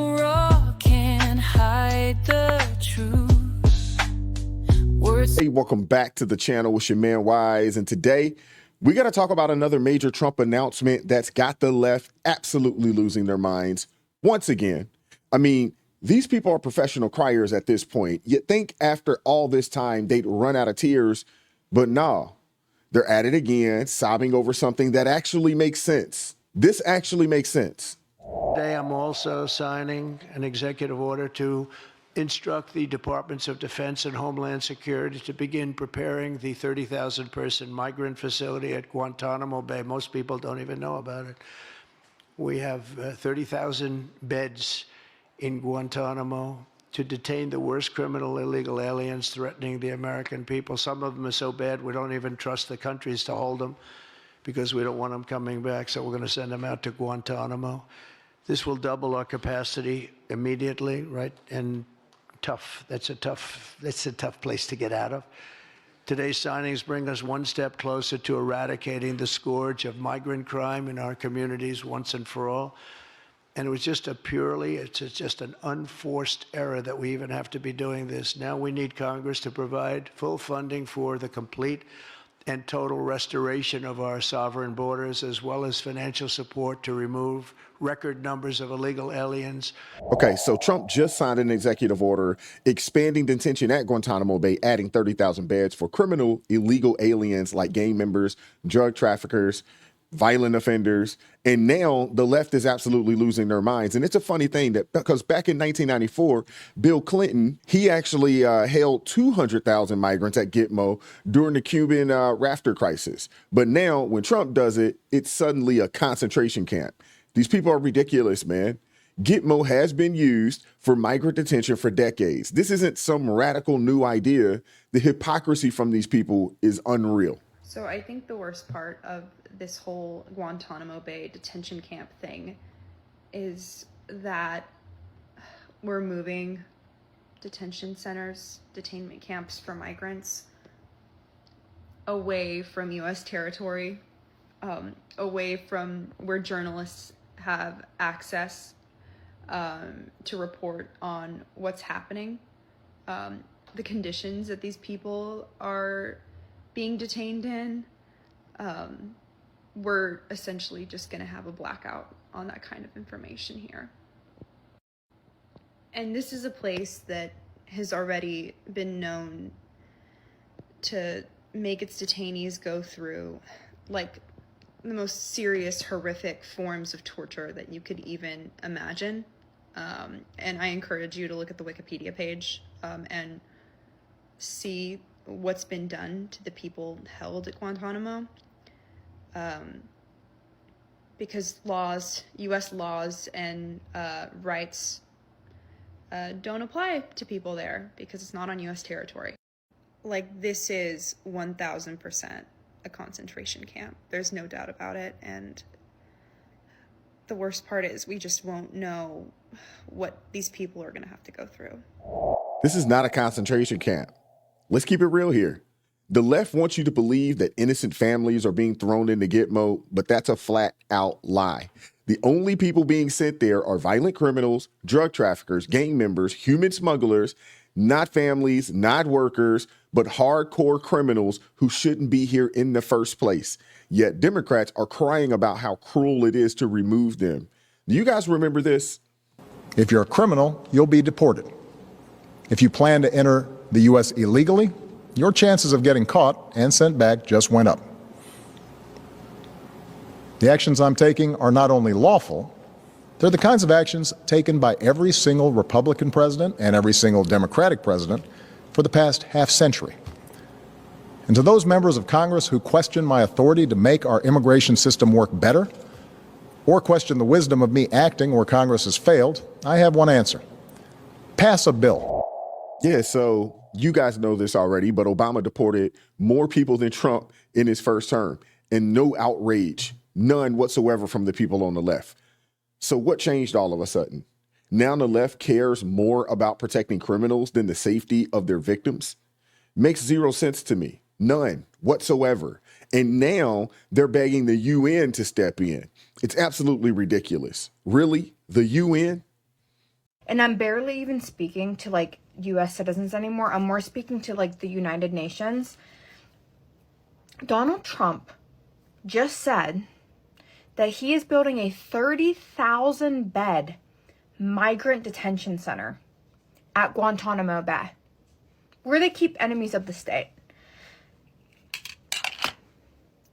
so raw, can't hide the truth. Hey, welcome back to the channel. It's your man Wise, and today we got to talk about another major Trump announcement that's got the left absolutely losing their minds once again. I mean, these people are professional criers at this point. You'd think after all this time they'd run out of tears, but no, they're at it again, sobbing over something that actually makes sense. This actually makes sense. Today, I'm also signing an executive order to instruct the Departments of Defense and Homeland Security to begin preparing the 30,000-person migrant facility at Guantanamo Bay. Most people don't even know about it. We have 30,000 beds in Guantanamo to detain the worst criminal illegal aliens threatening the American people. Some of them are so bad we don't even trust the countries to hold them because we don't want them coming back, so we're going to send them out to Guantanamo. This will double our capacity immediately, right? And that's a tough place to get out of. Today's signings bring us one step closer to eradicating the scourge of migrant crime in our communities once and for all. And it was just it's just an unforced error that we even have to be doing this. Now we need Congress to provide full funding for the complete and total restoration of our sovereign borders, as well as financial support to remove record numbers of illegal aliens. Okay, so Trump just signed an executive order expanding detention at Guantanamo Bay, adding 30,000 beds for criminal illegal aliens like gang members, drug traffickers, violent offenders. And now the left is absolutely losing their minds. And it's a funny thing that because back in 1994, Bill Clinton, he actually held 200,000 migrants at Gitmo during the Cuban rafter crisis. But now when Trump does it, it's suddenly a concentration camp. These people are ridiculous, man. Gitmo has been used for migrant detention for decades. This isn't some radical new idea. The hypocrisy from these people is unreal. So I think the worst part of this whole Guantanamo Bay detention camp thing is that we're moving detention centers, detainment camps for migrants away from U.S. territory, away from where journalists have access to report on what's happening, the conditions that these people are being detained in. We're essentially just going to have a blackout on that kind of information here. And this is a place that has already been known to make its detainees go through like the most serious, horrific forms of torture that you could even imagine. And I encourage you to look at the Wikipedia page and see what's been done to the people held at Guantanamo. Because U.S. laws and rights don't apply to people there because it's not on U.S. territory. Like, this is 1,000% a concentration camp. There's no doubt about it. And the worst part is we just won't know what these people are going to have to go through. This is not a concentration camp. Let's keep it real here. The left wants you to believe that innocent families are being thrown into Gitmo, but that's a flat out lie. The only people being sent there are violent criminals, drug traffickers, gang members, human smugglers, not families, not workers, but hardcore criminals who shouldn't be here in the first place. Yet Democrats are crying about how cruel it is to remove them. Do you guys remember this? If you're a criminal, you'll be deported. If you plan to enter the U.S. illegally, your chances of getting caught and sent back just went up. The actions I'm taking are not only lawful, they're the kinds of actions taken by every single Republican president and every single Democratic president for the past half-century. And to those members of Congress who question my authority to make our immigration system work better, or question the wisdom of me acting where Congress has failed, I have one answer. Pass a bill. Yeah, so you guys know this already, but Obama deported more people than Trump in his first term, and no outrage, none whatsoever from the people on the left. So what changed all of a sudden? Now the left cares more about protecting criminals than the safety of their victims? Makes zero sense to me. None whatsoever. And now they're begging the UN to step in. It's absolutely ridiculous. Really? The UN? and I'm barely even speaking to like US citizens anymore. I'm more speaking to like the United Nations. Donald Trump just said that he is building a 30,000 bed migrant detention center at Guantanamo Bay, where they keep enemies of the state.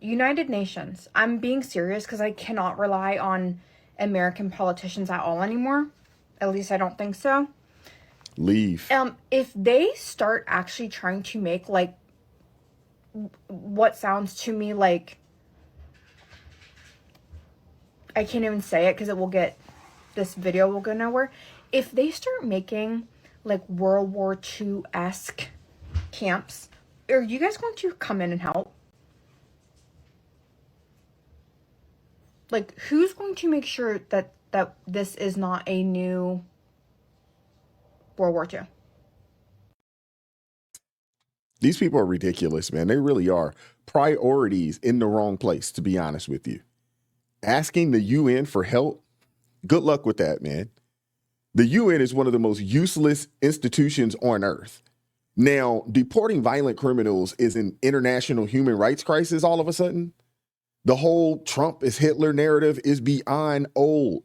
United Nations. I'm being serious because I cannot rely on American politicians at all anymore. At least I don't think so. Leave. If they start actually trying to make like what sounds to me like, I can't even say it because it will get, this video will go nowhere. If they start making like World War II-esque camps, are you guys going to come in and help? Like, who's going to make sure that this is not a new World War II? These people are ridiculous, man. They really are. Priorities in the wrong place, to be honest with you. Asking the UN for help, good luck with that, man. The UN is one of the most useless institutions on earth. Now, deporting violent criminals is an international human rights crisis all of a sudden. The whole Trump is Hitler narrative is beyond old.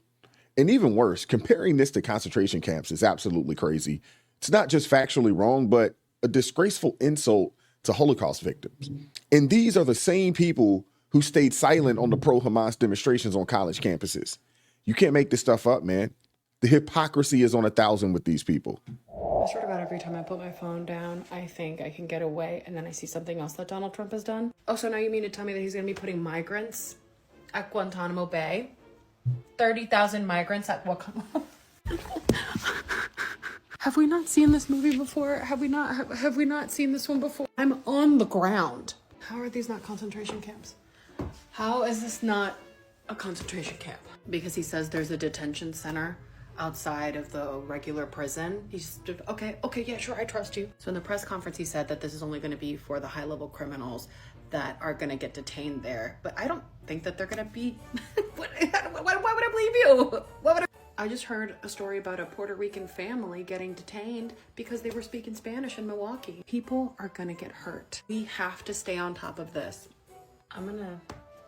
And even worse, comparing this to concentration camps is absolutely crazy. It's not just factually wrong, but a disgraceful insult to Holocaust victims. And these are the same people who stayed silent on the pro-Hamas demonstrations on college campuses. You can't make this stuff up, man. The hypocrisy is on 1,000 with these people. I swear to God, every time I put my phone down, I think I can get away, and then I see something else that Donald Trump has done. Oh, so now you mean to tell me that he's going to be putting migrants at Guantanamo Bay? 30,000 migrants at Guantanamo. Have we not seen this movie before? Have we not seen this one before? I'm on the ground. How are these not concentration camps? How is this not a concentration camp? Because he says there's a detention center outside of the regular prison. He's just, okay, yeah, sure, I trust you. So in the press conference, he said that this is only going to be for the high-level criminals that are going to get detained there. But I don't think that they're going to be... why would I believe you? I just heard a story about a Puerto Rican family getting detained because they were speaking Spanish in Milwaukee. People are going to get hurt. We have to stay on top of this.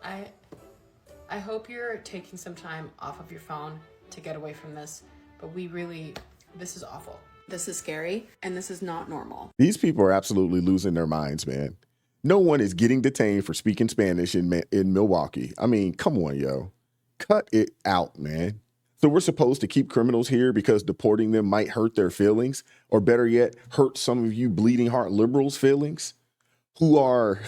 I hope you're taking some time off of your phone to get away from this, but this is awful. This is scary, and this is not normal. These people are absolutely losing their minds, man. No one is getting detained for speaking Spanish in Milwaukee. I mean, come on, yo. Cut it out, man. So we're supposed to keep criminals here because deporting them might hurt their feelings, or better yet, hurt some of you bleeding heart liberals' feelings who are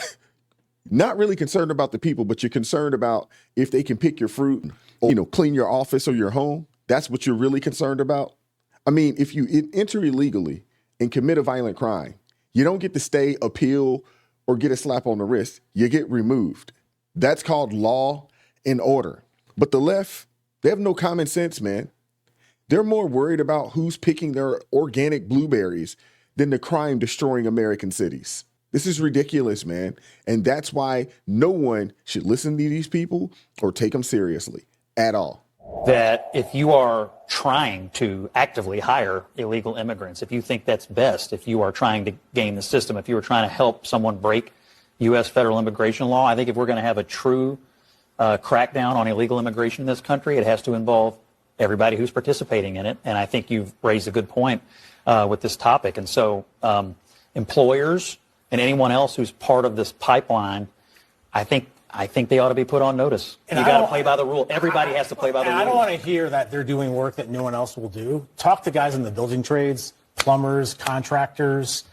not really concerned about the people, but you're concerned about if they can pick your fruit or, clean your office or your home. That's what you're really concerned about. I mean, if you enter illegally and commit a violent crime, you don't get to stay, appeal, or get a slap on the wrist. You get removed. That's called law and order. But the left, they have no common sense, man. They're more worried about who's picking their organic blueberries than the crime destroying American cities. This is ridiculous, man. And that's why no one should listen to these people or take them seriously at all. That if you are trying to actively hire illegal immigrants, if you think that's best, if you are trying to game the system, if you are trying to help someone break U.S. federal immigration law, I think if we're going to have a true crackdown on illegal immigration in this country, it has to involve everybody who's participating in it. And I think you've raised a good point with this topic. And so employers and anyone else who's part of this pipeline, I think they ought to be put on notice. And you got to play by the rule. Everybody has to play by the rules. I don't want to hear that they're doing work that no one else will do. Talk to guys in the building trades, plumbers, contractors,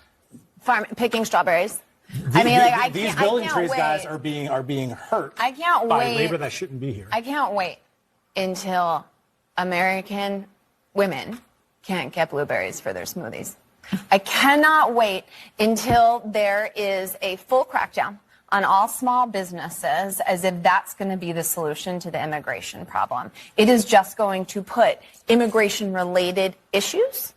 picking strawberries. These building trades guys are being hurt. I can't by wait. labor that shouldn't be here. I can't wait until American women can't get blueberries for their smoothies. I cannot wait until there is a full crackdown on all small businesses, as if that's going to be the solution to the immigration problem. It is just going to put immigration-related issues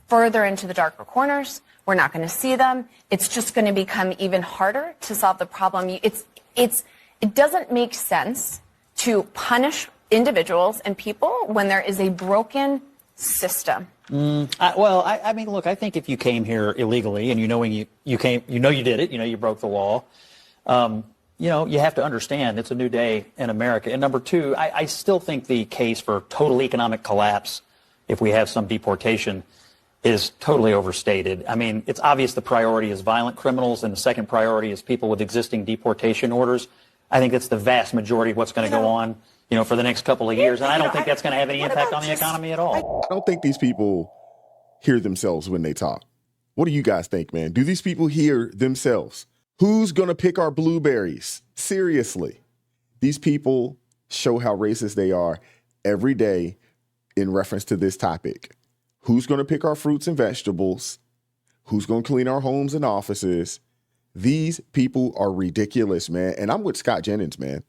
further into the darker corners. We're not going to see them. It's just going to become even harder to solve the problem. It doesn't make sense to punish individuals and people when there is a broken system? I mean, look, I think if you came here illegally and you did it, you broke the law, you have to understand it's a new day in America. And number two, I still think the case for total economic collapse, if we have some deportation, is totally overstated. I mean, it's obvious the priority is violent criminals and the second priority is people with existing deportation orders. I think that's the vast majority of what's going to go on, for the next couple of years. And I don't think that's going to have any impact on the economy at all. I don't think these people hear themselves when they talk. What do you guys think, man? Do these people hear themselves? Who's going to pick our blueberries? Seriously. These people show how racist they are every day in reference to this topic. Who's going to pick our fruits and vegetables? Who's going to clean our homes and offices? These people are ridiculous, man. And I'm with Scott Jennings, man.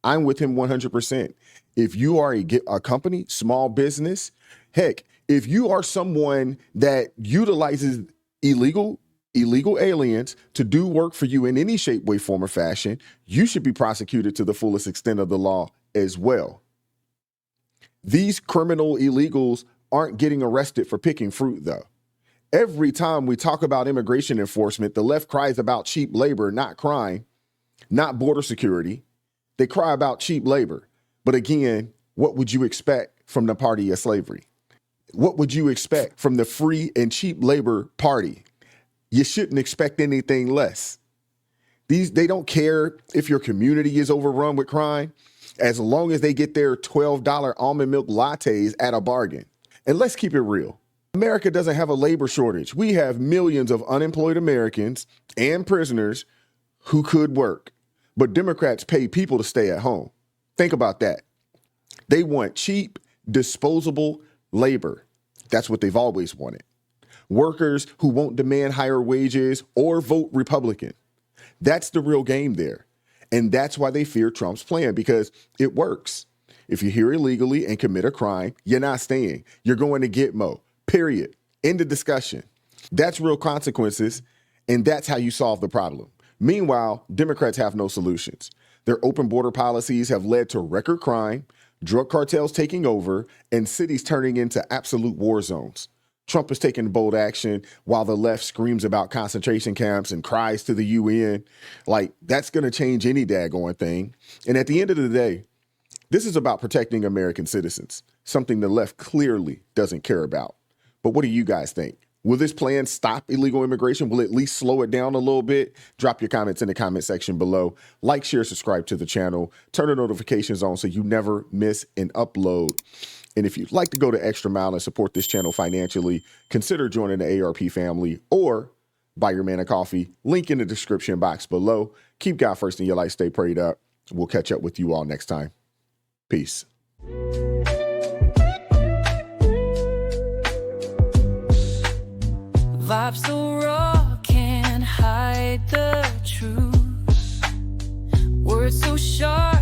I'm with him 100%. If you are a company, small business, heck, if you are someone that utilizes illegal aliens to do work for you in any shape, way, form, or fashion, you should be prosecuted to the fullest extent of the law as well. These criminal illegals aren't getting arrested for picking fruit, though. Every time we talk about immigration enforcement, the left cries about cheap labor, not crime, not border security. They cry about cheap labor. But again, what would you expect from the party of slavery? What would you expect from the free and cheap labor party? You shouldn't expect anything less. They don't care if your community is overrun with crime, as long as they get their $12 almond milk lattes at a bargain. And let's keep it real. America doesn't have a labor shortage. We have millions of unemployed Americans and prisoners who could work. But Democrats pay people to stay at home. Think about that. They want cheap, disposable labor. That's what they've always wanted. Workers who won't demand higher wages or vote Republican. That's the real game there. And that's why they fear Trump's plan, because it works. If you're here illegally and commit a crime, you're not staying. You're going to Gitmo, period. End of discussion. That's real consequences, and that's how you solve the problem. Meanwhile, Democrats have no solutions. Their open border policies have led to record crime, drug cartels taking over, and cities turning into absolute war zones. Trump is taking bold action while the left screams about concentration camps and cries to the UN. Like, that's going to change any daggone thing. And at the end of the day, this is about protecting American citizens, something the left clearly doesn't care about. But what do you guys think? Will this plan stop illegal immigration? Will it at least slow it down a little bit? Drop your comments in the comment section below. Like, share, subscribe to the channel. Turn the notifications on so you never miss an upload. And if you'd like to go the extra mile and support this channel financially, consider joining the ARP family or buy your man a coffee. Link in the description box below. Keep God first in your life. Stay prayed up. We'll catch up with you all next time. Peace. Vibes so raw, can't hide the truth. Words so sharp.